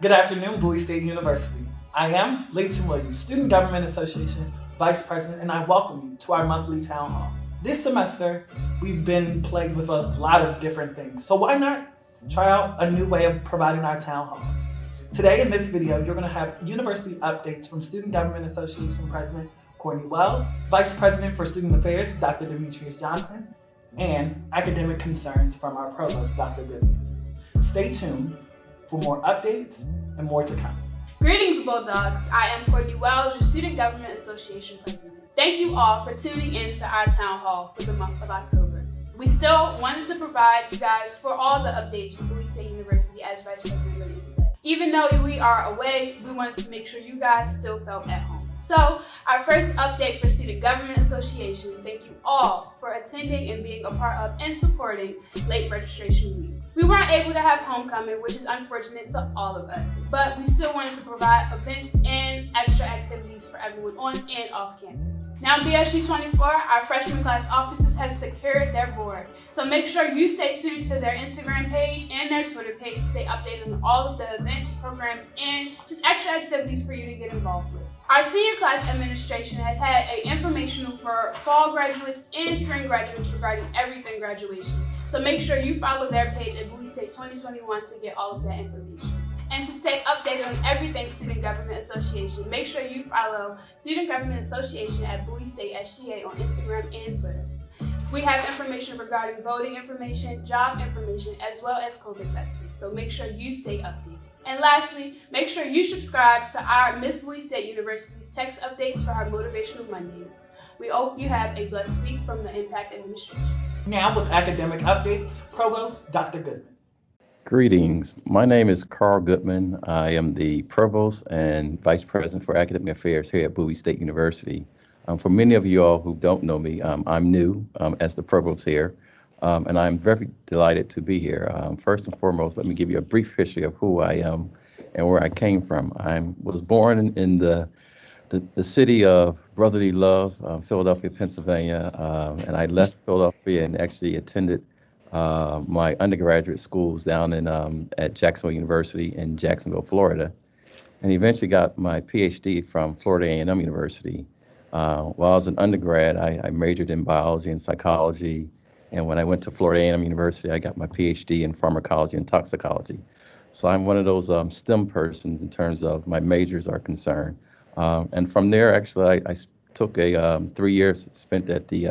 Good afternoon, Bowie State University. I am Layton Williams, Student Government Association Vice President, and I welcome you to our monthly town hall. This semester, we've been plagued with a lot of different things, so why not try out a new way of providing our town halls? Today in this video, you're going to have university updates from Student Government Association President Courtney Wells, Vice President for Student Affairs, Dr. Demetrius Johnson, and academic concerns from our Provost, Dr. Goodman. Stay tuned for more updates and more to come. Greetings, Bulldogs. I am Courtney Wells, your Student Government Association President. Thank you all for tuning in to our town hall for the month of October. We still wanted to provide you guys for all the updates from Bowie State University, as Vice President Williams said. Even though we are away, we wanted to make sure you guys still felt at home. So, our first update for Student Government Association, thank you all for attending and being a part of and supporting late registration week. We weren't able to have homecoming, which is unfortunate to all of us, but we still wanted to provide events and extra activities for everyone on and off campus. Now, BSU 24, our freshman class officers have secured their board, so make sure you stay tuned to their Instagram page and their Twitter page to stay updated on all of the events, programs, and just extra activities for you to get involved with. Our senior class administration has had an informational for fall graduates and spring graduates regarding everything graduation. So make sure you follow their page at Bowie State 2021 to get all of that information. And to stay updated on everything Student Government Association, make sure you follow Student Government Association at Bowie State SGA on Instagram and Twitter. We have information regarding voting information, job information, as well as COVID testing. So make sure you stay updated. And lastly, make sure you subscribe to our Miss Bowie State University's text updates for our Motivational Mondays. We hope you have a blessed week from the Impact Administration. Now with academic updates, Provost Dr. Goodman. Greetings. My name is Carl Goodman. I am the Provost and Vice President for Academic Affairs here at Bowie State University. For many of you all who don't know me, I'm new as the Provost here. And I'm very delighted to be here. First and foremost, let me give you a brief history of who I am and where I came from. I was born in the city of brotherly love, Philadelphia, Pennsylvania, and I left Philadelphia and actually attended my undergraduate schools down at Jacksonville University in Jacksonville, Florida, and eventually got my PhD from Florida A&M University. While I was an undergrad, I majored in biology and psychology. And when I went to Florida A&M University, I got my PhD in pharmacology and toxicology. So I'm one of those STEM persons in terms of my majors are concerned. And from there, actually, I took a 3 years spent at the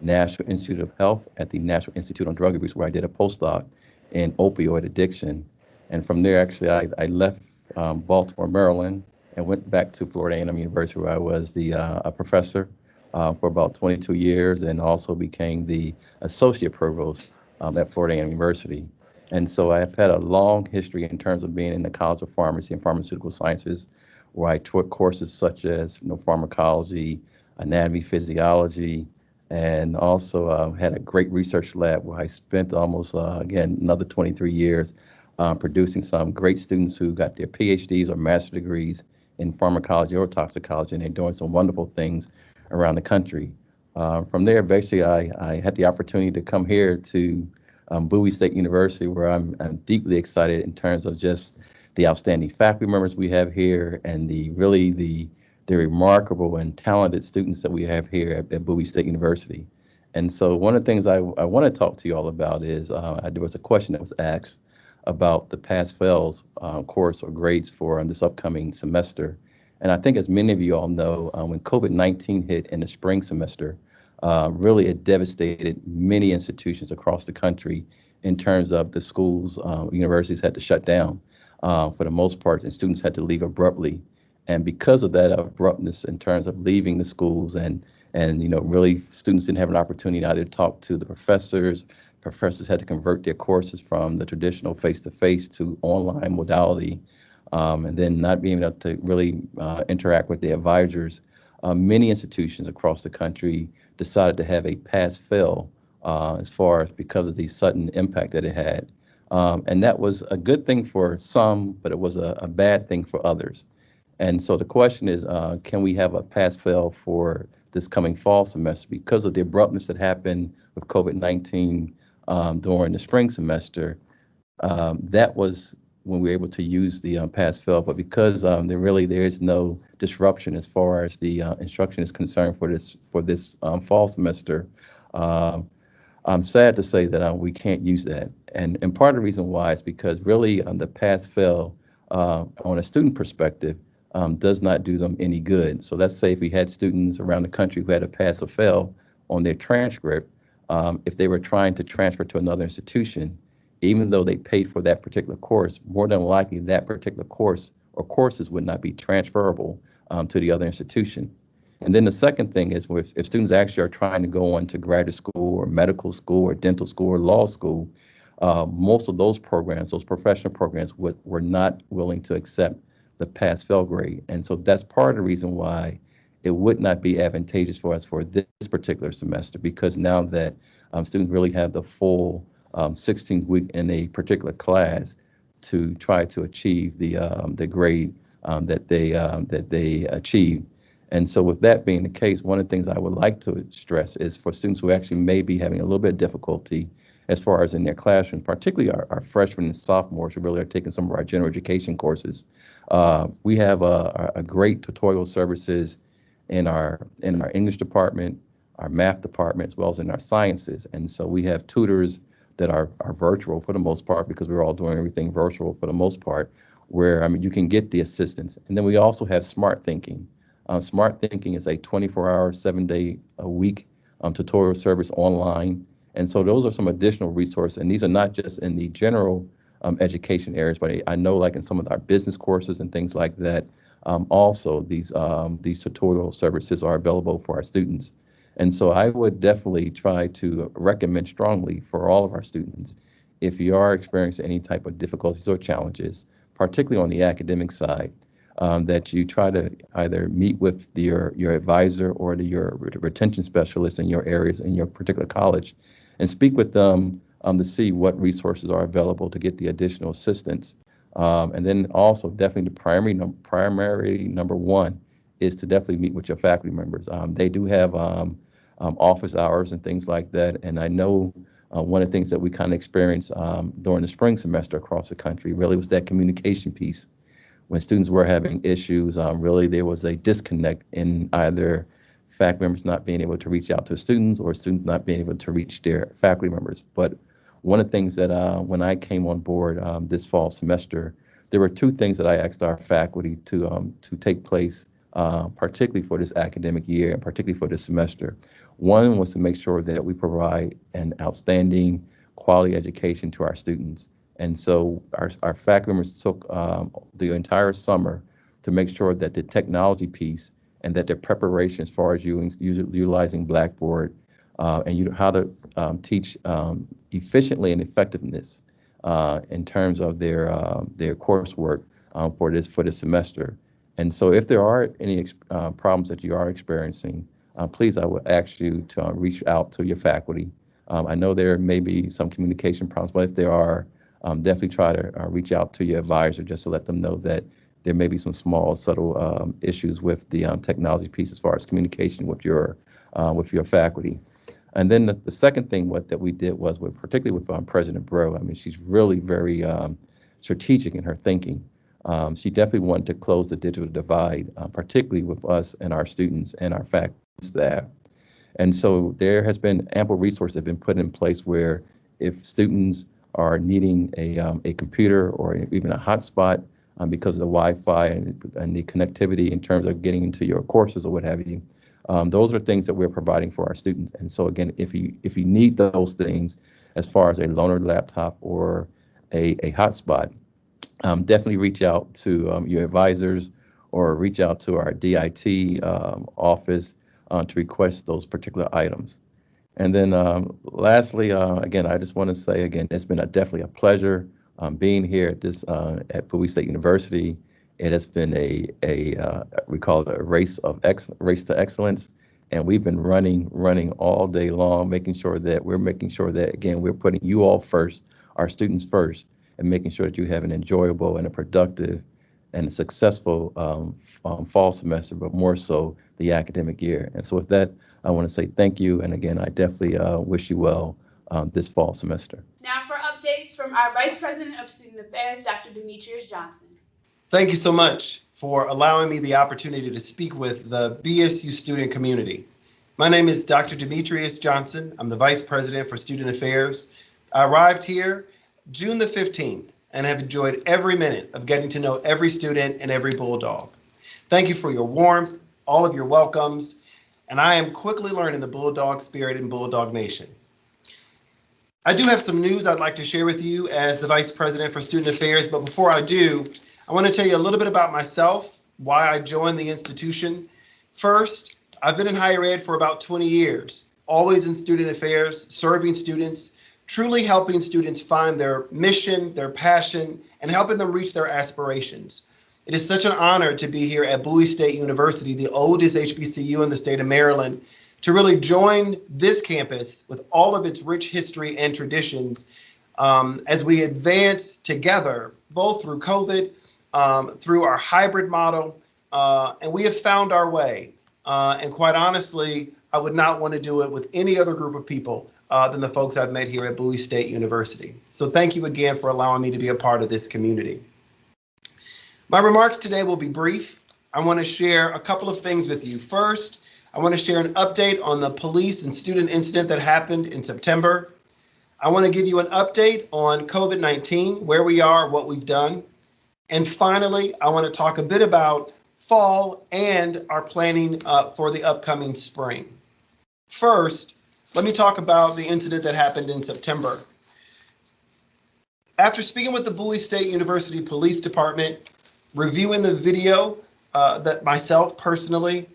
National Institute of Health at the National Institute on Drug Abuse, where I did a postdoc in opioid addiction. And from there, actually, I left Baltimore, Maryland, and went back to Florida A&M University, where I was a professor for about 22 years, and also became the associate provost at Florida A&M University. And so I've had a long history in terms of being in the College of Pharmacy and Pharmaceutical Sciences, where I taught courses such as pharmacology, anatomy, physiology, and also had a great research lab where I spent almost, again, another 23 years producing some great students who got their PhDs or master's degrees in pharmacology or toxicology, and they're doing some wonderful things around the country. From there, basically, I had the opportunity to come here to Bowie State University, where I'm deeply excited in terms of just the outstanding faculty members we have here and the remarkable and talented students that we have here at Bowie State University. And so one of the things I want to talk to you all about is there was a question that was asked about the pass-fails course or grades for this upcoming semester. And I think, as many of you all know, when COVID-19 hit in the spring semester, really it devastated many institutions across the country in terms of the schools. Universities had to shut down for the most part, and students had to leave abruptly. And because of that abruptness in terms of leaving the schools and really students didn't have an opportunity either to talk to the professors. Professors had to convert their courses from the traditional face-to-face to online modality. And then not being able to really interact with the advisors, many institutions across the country decided to have a pass-fail as far as because of the sudden impact that it had. And that was a good thing for some, but it was a bad thing for others. And so the question is, can we have a pass-fail for this coming fall semester? Because of the abruptness that happened with COVID-19 during the spring semester, that was when we're able to use the pass-fail, but because there is no disruption as far as the instruction is concerned for this fall semester, um, I'm sad to say that we can't use that. And part of the reason why is because really the pass-fail on a student perspective does not do them any good. So let's say if we had students around the country who had a pass or fail on their transcript, if they were trying to transfer to another institution, even though they paid for that particular course, more than likely that particular course or courses would not be transferable to the other institution. And then the second thing is if students actually are trying to go on to graduate school or medical school or dental school or law school, most of those programs, those professional programs, were not willing to accept the pass-fail grade. And so that's part of the reason why it would not be advantageous for us for this particular semester, because now that students really have the full 16 week in a particular class to try to achieve the grade that they achieve. And so with that being the case, one of the things I would like to stress is for students who actually may be having a little bit of difficulty as far as in their classroom, particularly our freshmen and sophomores who really are taking some of our general education courses. We have a great tutorial services in our English department, our math department, as well as in our sciences. And so we have tutors that are virtual for the most part, because we're all doing everything virtual for the most part, where you can get the assistance. And then we also have Smart Thinking. Smart Thinking is a 24-hour, 7-day-a-week tutorial service online. And so those are some additional resources. And these are not just in the general education areas, but I know like in some of our business courses and things like that, also these tutorial services are available for our students. And so I would definitely try to recommend strongly for all of our students, if you are experiencing any type of difficulties or challenges, particularly on the academic side, that you try to either meet with your advisor or your retention specialist in your areas, in your particular college, and speak with them to see what resources are available to get the additional assistance. And then also definitely the primary number one is to definitely meet with your faculty members. They do have office hours and things like that. And I know one of the things that we kind of experienced during the spring semester across the country really was that communication piece. When students were having issues, really there was a disconnect in either faculty members not being able to reach out to students or students not being able to reach their faculty members. But one of the things that when I came on board this fall semester, there were two things that I asked our faculty to take place, particularly for this academic year and particularly for this semester. One was to make sure that we provide an outstanding quality education to our students. And so our faculty members took the entire summer to make sure that the technology piece and that their preparation as far as utilizing Blackboard and how to teach efficiently and effectiveness in terms of their coursework for this semester. And so if there are any problems that you are experiencing, please, I would ask you to reach out to your faculty. I know there may be some communication problems, but if there are, definitely try to reach out to your advisor just to let them know that there may be some small, subtle issues with the technology piece as far as communication with your faculty. And then the second thing that we did was particularly with President Bro. I mean, she's really very strategic in her thinking. She definitely wanted to close the digital divide, particularly with us and our students and our faculty staff. And so there has been ample resources that have been put in place where if students are needing a computer or even a hotspot because of the Wi-Fi and the connectivity in terms of getting into your courses or what have you, those are things that we're providing for our students. And so again, if you need those things as far as a loaner laptop or a hotspot, definitely reach out to your advisors or reach out to our DIT office to request those particular items. And then lastly, again, I just want to say again, it's been definitely a pleasure being here at Bowie State University. It has been we call it a race to excellence, and we've been running all day long, making sure that again we're putting you all first, our students first, and making sure that you have an enjoyable and a productive and a successful fall semester, but more so the academic year. And so with that, I want to say thank you. And again, I definitely wish you well this fall semester. Now for updates from from our Vice President of Student Affairs, Dr. Demetrius Johnson. Thank you so much for allowing me the opportunity to speak with the BSU student community. My name is Dr. Demetrius Johnson. I'm the Vice President for Student Affairs. I arrived here June the 15th and have enjoyed every minute of getting to know every student and every Bulldog. Thank you for your warmth, all of your welcomes, and I am quickly learning the Bulldog spirit in Bulldog Nation. I do have some news I'd like to share with you as the Vice President for Student Affairs, but before I do, I want to tell you a little bit about myself, why I joined the institution. First, I've been in higher ed for about 20 years, always in student affairs, serving students, truly helping students find their mission, their passion, and helping them reach their aspirations. It is such an honor to be here at Bowie State University, the oldest HBCU in the state of Maryland, to really join this campus with all of its rich history and traditions as we advance together, both through COVID, through our hybrid model, and we have found our way. And quite honestly, I would not want to do it with any other group of people than the folks I've met here at Bowie State University. So thank you again for allowing me to be a part of this community. My remarks today will be brief. I want to share a couple of things with you. First, I want to share an update on the police and student incident that happened in September. I want to give you an update on COVID-19, where we are, what we've done. And finally, I want to talk a bit about fall and our planning for the upcoming spring. First, let me talk about the incident that happened in September. After speaking with the Bowie State University Police Department, reviewing the video that myself personally,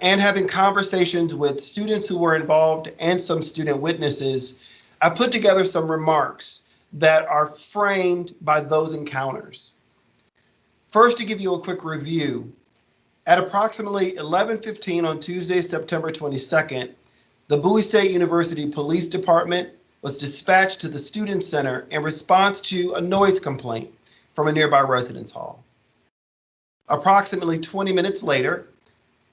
and having conversations with students who were involved and some student witnesses, I put together some remarks that are framed by those encounters. First, to give you a quick review, at approximately 11:15 on Tuesday, September 22nd, the Bowie State University Police Department was dispatched to the Student Center in response to a noise complaint from a nearby residence hall. Approximately 20 minutes later,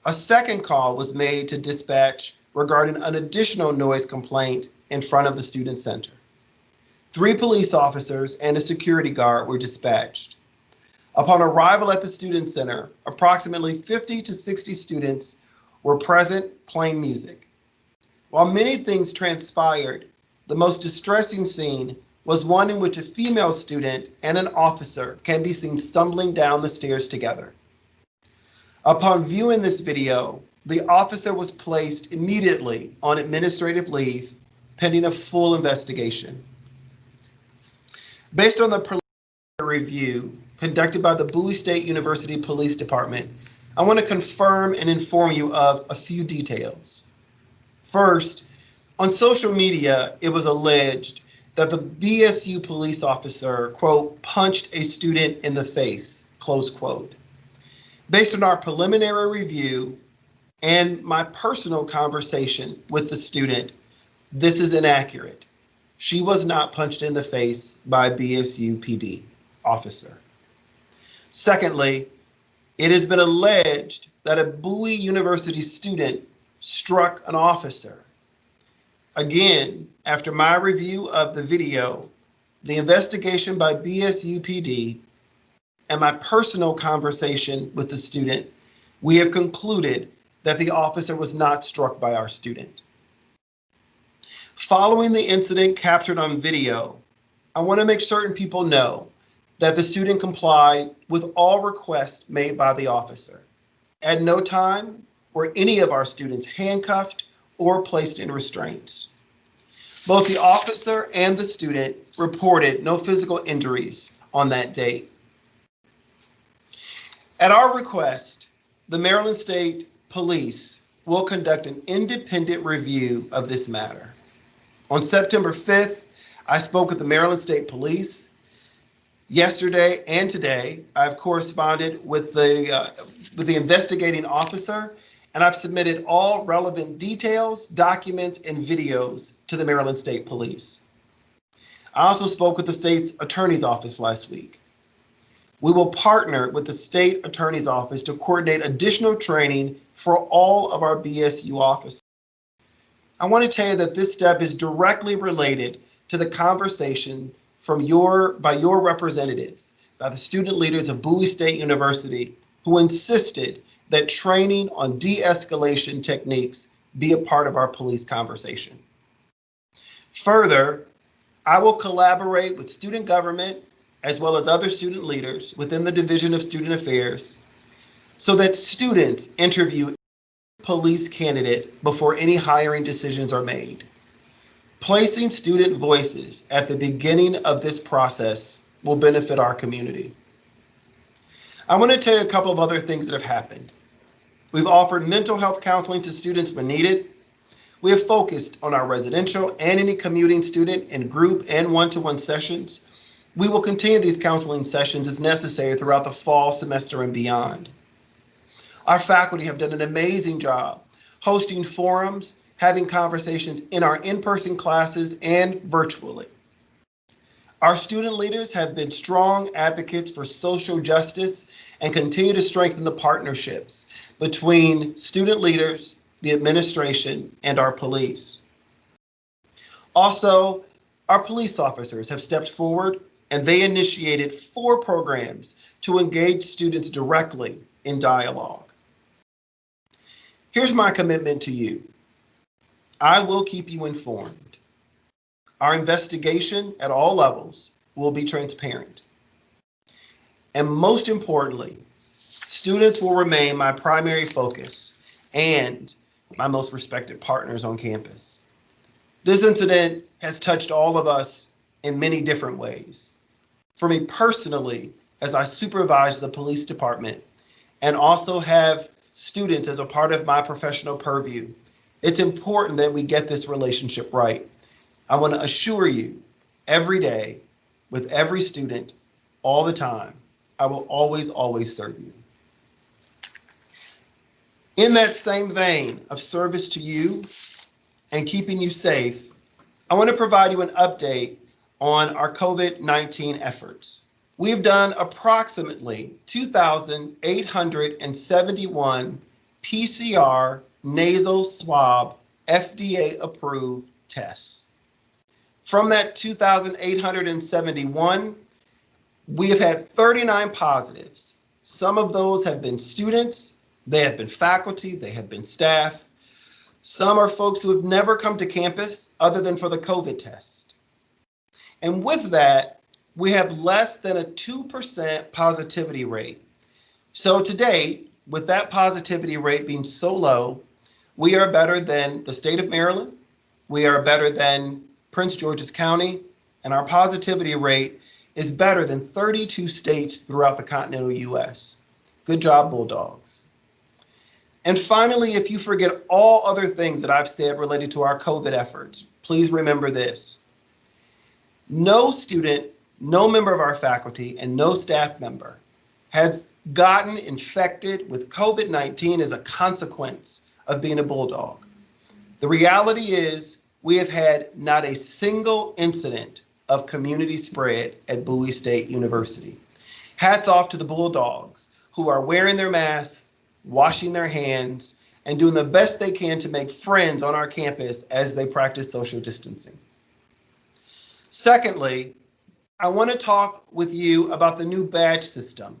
a second call was made to dispatch regarding an additional noise complaint in front of the Student Center. 3 police officers and a security guard were dispatched. Upon arrival at the Student Center, approximately 50 to 60 students were present playing music. While many things transpired, the most distressing scene was one in which a female student and an officer can be seen stumbling down the stairs together. Upon viewing this video, the officer was placed immediately on administrative leave, pending a full investigation. Based on the preliminary review conducted by the Bowie State University Police Department, I want to confirm and inform you of a few details. First, on social media, it was alleged that the BSU police officer, quote, punched a student in the face, close quote. Based on our preliminary review and my personal conversation with the student, this is inaccurate. She was not punched in the face by a BSU PD officer. Secondly, it has been alleged that a Bowie University student struck an officer. Again, after my review of the video, the investigation by BSU PD, and my personal conversation with the student, we have concluded that the officer was not struck by our student. Following the incident captured on video, I want to make certain people know that the student complied with all requests made by the officer. At no time were any of our students handcuffed or placed in restraints. Both the officer and the student reported no physical injuries on that date. At our request, the Maryland State Police will conduct an independent review of this matter. On September 5th, I spoke with the Maryland State Police. Yesterday and today, I've corresponded with the investigating officer, and I've submitted all relevant details, documents, and videos to the Maryland State Police. I also spoke with the state's attorney's office last week. We will partner with the state attorney's office to coordinate additional training for all of our BSU officers. I want to tell you that this step is directly related to the conversation by your representatives, by the student leaders of Bowie State University, who insisted that training on de-escalation techniques be a part of our police conversation. Further, I will collaborate with student government as well as other student leaders within the Division of Student Affairs so that students interview a police candidate before any hiring decisions are made. Placing student voices at the beginning of this process will benefit our community. I want to tell you a couple of other things that have happened. We've offered mental health counseling to students when needed. We have focused on our residential and any commuting student in group and one-to-one sessions. We will continue these counseling sessions as necessary throughout the fall semester and beyond. Our faculty have done an amazing job hosting forums, having conversations in our in-person classes and virtually. Our student leaders have been strong advocates for social justice and continue to strengthen the partnerships between student leaders, the administration, and our police. Also, our police officers have stepped forward and they initiated 4 programs to engage students directly in dialogue. Here's my commitment to you. I will keep you informed. Our investigation at all levels will be transparent. And most importantly, students will remain my primary focus and my most respected partners on campus. This incident has touched all of us in many different ways. For me personally, as I supervise the police department and also have students as a part of my professional purview, it's important that we get this relationship right. I want to assure you every day, with every student, all the time, I will always, always serve you. In that same vein of service to you and keeping you safe, I want to provide you an update on our COVID-19 efforts. We've done approximately 2,871 PCR nasal swab FDA-approved tests. From that 2,871, we have had 39 positives. Some of those have been students, they have been faculty, they have been staff. Some are folks who have never come to campus other than for the COVID test. And with that, we have less than a 2% positivity rate. So to date, with that positivity rate being so low, we are better than the state of Maryland, we are better than Prince George's County, and our positivity rate is better than 32 states throughout the continental US. Good job, Bulldogs. And finally, if you forget all other things that I've said related to our COVID efforts, please remember this. No student, no member of our faculty, and no staff member has gotten infected with COVID-19 as a consequence of being a Bulldog. The reality is we have had not a single incident of community spread at Bowie State University. Hats off to the Bulldogs who are wearing their masks, washing their hands, and doing the best they can to make friends on our campus as they practice social distancing. Secondly, I want to talk with you about the new badge system.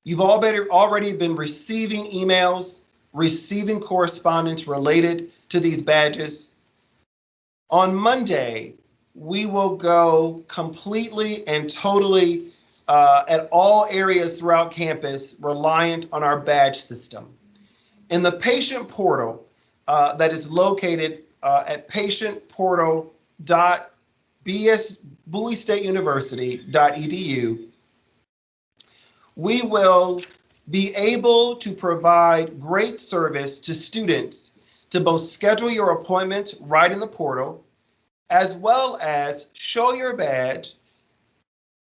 You've already been receiving emails, receiving correspondence related to these badges. On Monday, we will go completely and totally at all areas throughout campus reliant on our badge system. In the patient portal that is located at patientportal.bowiestateuniversity.edu, we will be able to provide great service to students to both schedule your appointments right in the portal, as well as show your badge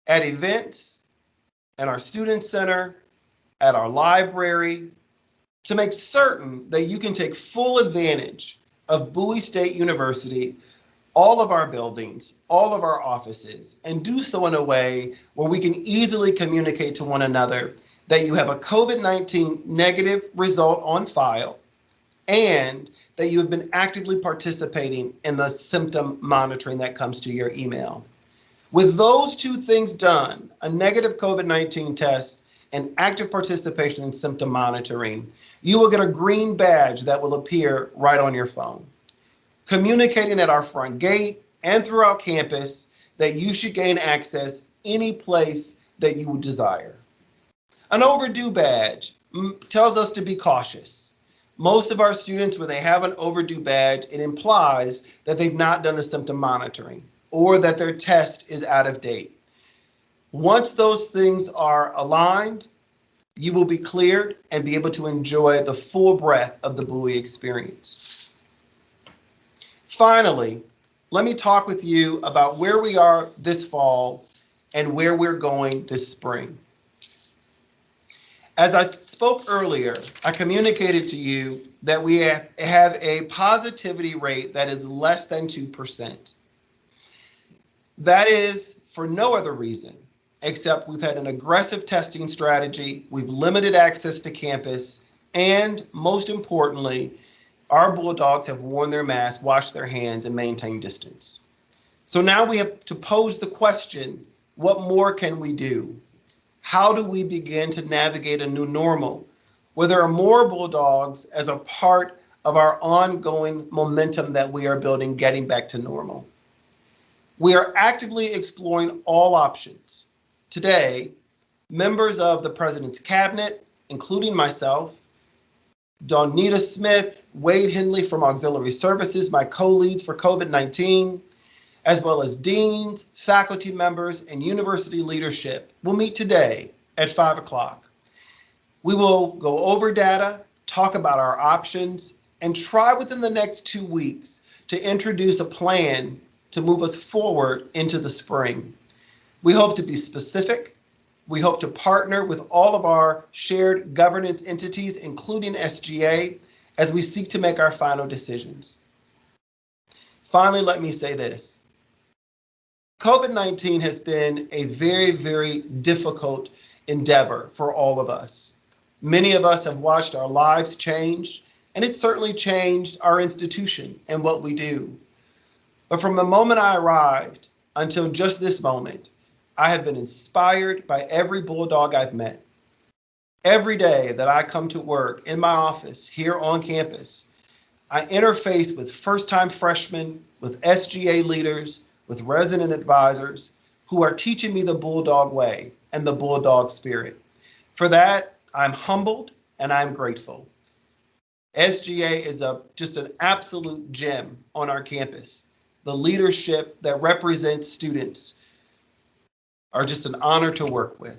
at events, at our student center, at our library, to make certain that you can take full advantage of Bowie State University, all of our buildings, all of our offices, and do so in a way where we can easily communicate to one another that you have a COVID-19 negative result on file and that you have been actively participating in the symptom monitoring that comes to your email. With those two things done, a negative COVID-19 test and active participation in symptom monitoring, you will get a green badge that will appear right on your phone, communicating at our front gate and throughout campus that you should gain access any place that you would desire. An overdue badge tells us to be cautious. Most of our students, when they have an overdue badge, it implies that they've not done the symptom monitoring or that their test is out of date. Once those things are aligned, you will be cleared and be able to enjoy the full breadth of the Bowie experience. Finally, let me talk with you about where we are this fall and where we're going this spring. As I spoke earlier, I communicated to you that we have a positivity rate that is less than 2%. That is for no other reason except we've had an aggressive testing strategy, we've limited access to campus, and most importantly, our Bulldogs have worn their masks, washed their hands, and maintained distance. So now we have to pose the question, what more can we do? How do we begin to navigate a new normal where there are more Bulldogs as a part of our ongoing momentum that we are building, getting back to normal? We are actively exploring all options. Today, members of the President's Cabinet, including myself, Dawnita Smith, Wade Henley from Auxiliary Services, my co-leads for COVID-19, as well as deans, faculty members, and university leadership will meet today at 5 o'clock. We will go over data, talk about our options, and try within the next 2 weeks to introduce a plan to move us forward into the spring. We hope to be specific. We hope to partner with all of our shared governance entities, including SGA, as we seek to make our final decisions. Finally, let me say this. COVID-19 has been a very, very difficult endeavor for all of us. Many of us have watched our lives change, and it's certainly changed our institution and what we do. But from the moment I arrived until just this moment, I have been inspired by every Bulldog I've met. Every day that I come to work in my office here on campus, I interface with first-time freshmen, with SGA leaders, with resident advisors who are teaching me the Bulldog way and the Bulldog spirit. For that, I'm humbled and I'm grateful. SGA is just an absolute gem on our campus. The leadership that represents students are just an honor to work with.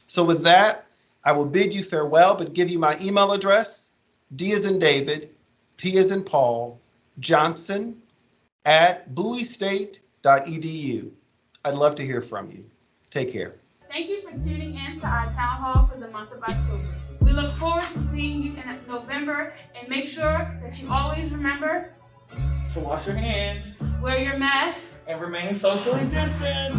So with that, I will bid you farewell, but give you my email address, D as in David, P as in Paul, Johnson @bowiestate.edu. I'd love to hear from you. Take care. Thank you for tuning in to our town hall for the month of October. We look forward to seeing you in November, and make sure that you always remember To wash your hands wear your mask and remain socially distant.